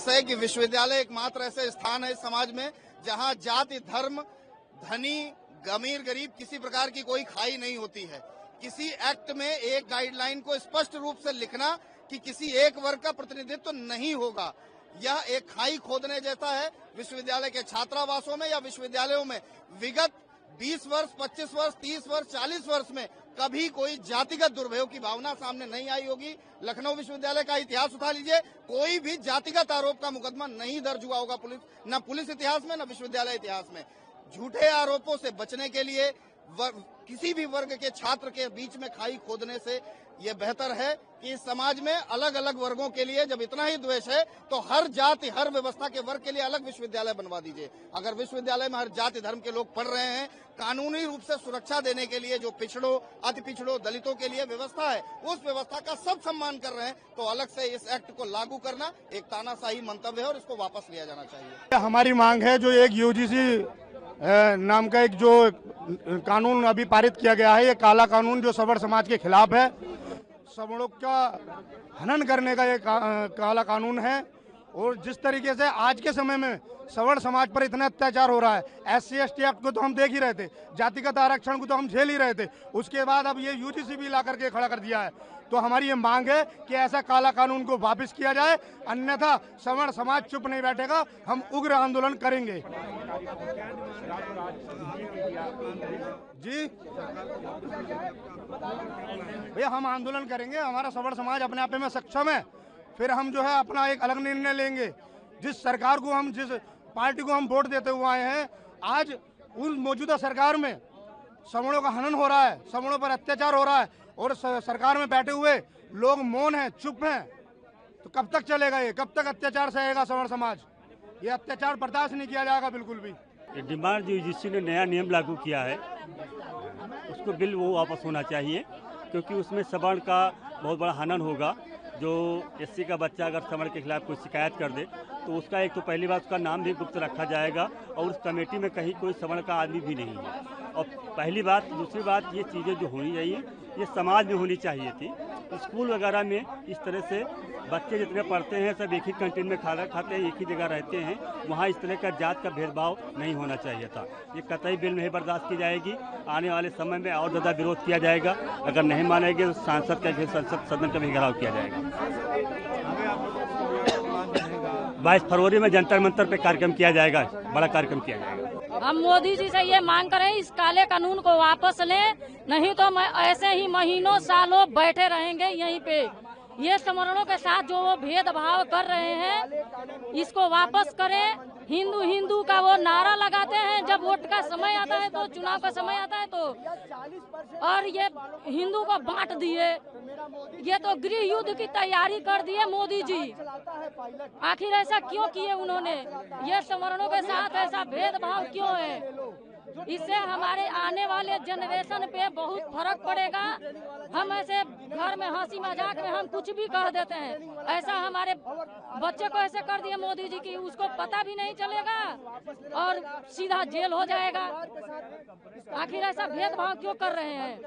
विश्वास है कि विश्वविद्यालय एकमात्र ऐसे स्थान है समाज में जहां जाति, धर्म, धनी, अमीर, गरीब किसी प्रकार की कोई खाई नहीं होती है। किसी एक्ट में एक गाइडलाइन को स्पष्ट रूप से लिखना कि किसी एक वर्ग का प्रतिनिधित्व नहीं होगा, यह एक खाई खोदने जैसा है। विश्वविद्यालय के छात्रावासों में या विश्वविद्यालयों में विगत 20 वर्ष, 25 वर्ष, 30 वर्ष, 40 वर्ष में कभी कोई जातिगत दुर्भयोग की भावना सामने नहीं आई होगी। लखनऊ विश्वविद्यालय का इतिहास उठा लीजिए, कोई भी जातिगत आरोप का मुकदमा नहीं दर्ज हुआ होगा न पुलिस इतिहास में, न विश्वविद्यालय इतिहास में। झूठे आरोपों से बचने के लिए किसी भी वर्ग के छात्र के बीच में खाई खोदने से ये बेहतर है कि इस समाज में अलग अलग वर्गों के लिए जब इतना ही द्वेष है तो हर जाति, हर व्यवस्था के वर्ग के लिए अलग विश्वविद्यालय बनवा दीजिए। अगर विश्वविद्यालय में हर जाति धर्म के लोग पढ़ रहे हैं, कानूनी रूप से सुरक्षा देने के लिए जो पिछड़ों, अति पिछड़ों, दलितों के लिए व्यवस्था है, उस व्यवस्था का सब सम्मान कर रहे हैं, तो अलग से इस एक्ट को लागू करना एक तानाशाही मंतव्य है और इसको वापस लिया जाना चाहिए। हमारी मांग है जो एक यूजीसी नाम का एक जो कानून अभी पारित किया गया है, ये काला कानून जो सवर्ण समाज के खिलाफ है, सवर्णों का हनन करने का ये काला कानून है। और जिस तरीके से आज के समय में सवर्ण समाज पर इतना अत्याचार हो रहा है, SC ST एक्ट को तो हम देख ही रहे थे, जातिगत आरक्षण को तो हम झेल ही रहे थे, उसके बाद अब ये यूजीसी भी ला करके खड़ा कर दिया है। तो हमारी ये मांग है कि ऐसा काला कानून को वापस किया जाए, अन्यथा सवर्ण समाज चुप नहीं बैठेगा, हम उग्र आंदोलन करेंगे। जी भैया, हम आंदोलन करेंगे, हमारा सवर्ण समाज अपने आप में सक्षम है, फिर हम जो है अपना एक अलग निर्णय लेंगे। जिस सरकार को हम, जिस पार्टी को हम वोट देते हुए आए हैं, आज उन मौजूदा सरकार में सवर्णों का हनन हो रहा है, सवर्णों पर अत्याचार हो रहा है और सरकार में बैठे हुए लोग मौन हैं, चुप हैं। तो कब तक चलेगा ये, कब तक अत्याचार सहेगा सवर्ण समाज? ये अत्याचार बर्दाश्त नहीं किया जाएगा बिल्कुल भी। डिमांड जो यूजीसी ने नया नियम लागू किया है, उसको बिल वो वापस होना चाहिए, क्योंकि उसमें सवर्ण का बहुत बड़ा हनन होगा। जो SC का बच्चा अगर सवर्ण के खिलाफ कोई शिकायत कर दे तो उसका एक तो पहली बात उसका नाम भी गुप्त रखा जाएगा और उस कमेटी में कहीं कोई सवर्ण का आदमी भी नहीं है। और पहली बात, दूसरी बात, ये चीज़ें जो होनी चाहिए ये समाज में होनी चाहिए थी। स्कूल वगैरह में इस तरह से बच्चे जितने पढ़ते हैं सब एक ही कैंटीन में खाना खाते हैं, एक ही जगह रहते हैं, वहाँ इस तरह का जात का भेदभाव नहीं होना चाहिए था। ये कतई बिल नहीं बर्दाश्त की जाएगी। आने वाले समय में और ज़्यादा विरोध किया जाएगा। अगर नहीं मानेंगे तो सांसद का भी, संसद सदन का भी घेराव किया जाएगा। 22 फरवरी में जंतर मंतर पे कार्यक्रम किया जाएगा, बड़ा कार्यक्रम किया जाएगा। हम मोदी जी से ये मांग करें इस काले कानून को वापस लें, नहीं तो ऐसे ही महीनों सालों बैठे रहेंगे यहीं पे। ये सवर्णों के साथ जो वो भेदभाव कर रहे हैं, इसको वापस करें। हिंदू हिंदू का वो नारा लगाते हैं जब वोट का समय आता है, तो चुनाव का समय आता है तो, और ये हिंदू को बांट दिए। ये तो गृह युद्ध की तैयारी कर दिए मोदी जी। आखिर ऐसा क्यों किए उन्होंने? ये सवर्णों के साथ ऐसा भेदभाव क्यों है? इससे हमारे आने वाले जनरेशन पे बहुत फर्क पड़ेगा। हम ऐसे घर में हंसी मजाक में हम कुछ भी कह देते हैं, ऐसा हमारे बच्चे को ऐसे कर दिए मोदी जी की, उसको पता भी नहीं चलेगा और सीधा जेल हो जाएगा। आखिर ऐसा भेदभाव क्यों कर रहे हैं?